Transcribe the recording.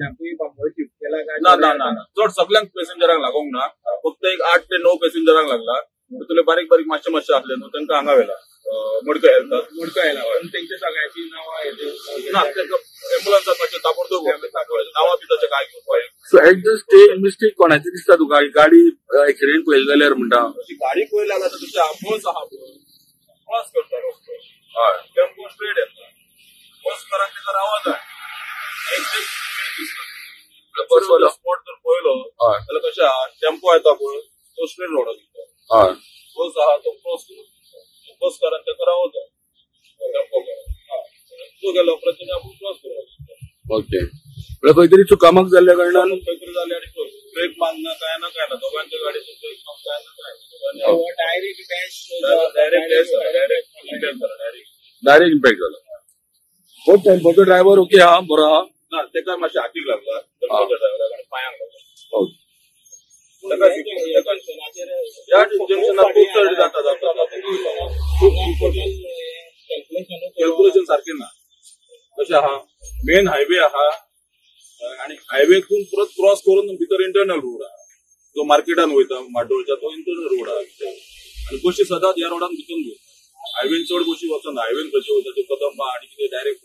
shift केला काय ना ना ना चड सगळ्यांक पॅसेंजरांक लागोंक ना फक्त एक 8 ते 9 पॅसेंजरांक लागला तुले बारीक बारीक मातशे असले न्हू तांकां हांगा व्हेला मडकय मुडकायला पण त्यांच्या सगळ्याची नावं ना एम्बुलन्सात मातशे ताबडतोब नावां बी तशें काय घेवपाक so at the stage mistake कोणाची दिसता तुका गाडी एक्सिडेंट पळयली जाल्यार म्हणटा गाडी पळयली जाल्यार तुमच्या बस आहा पळय बस करता रस्तो हय टेम्पो स्ट्रेट येता बस कराक तेका रावत जाय बसवाला स्पॉट जर पळयलो जाल्यार कशें आहा टेम्पो येता पळय तो स्ट्रेट रोडाक येता हय बस आहा तो क्रॉस बस करान तेका रावत जाय टेम्पो तो गेलो प्रत्येक आपूण क्रॉस करप ओके म्हळ्यार खंय तरी चुकामक जाल्ल्या कारणान खंय जाले आनी ब्रेक मारना काय ना दोघांच्या गाडीचो ब्रेक काय ना काय डायरेक्ट इम्पॅक्ट झाला हो टेम्पोचो ड्रायव्हर ओके हा बरो हा ना तेका मातशें हातीक लागला टेम्पोच्या ड्रायव्हराक आनी पांयांक लागला ह्या जंक्शनार खूब चड जाता कॅल्क्युलेशन सारकें ना कशें आहा मेन हायवे आहा आणि हायवेतून परत क्रॉस करून भितर इंटरनल रोड आहा जो मार्केटान वयता माटोळच्या तो इंटरनल रोड आहा आणि बशी सदांच ह्या रोडान भितर वयता हायवेन चड बशी वचना हायवेन कशी वयता त्यो कदंबा आणि कितें डायरेक्ट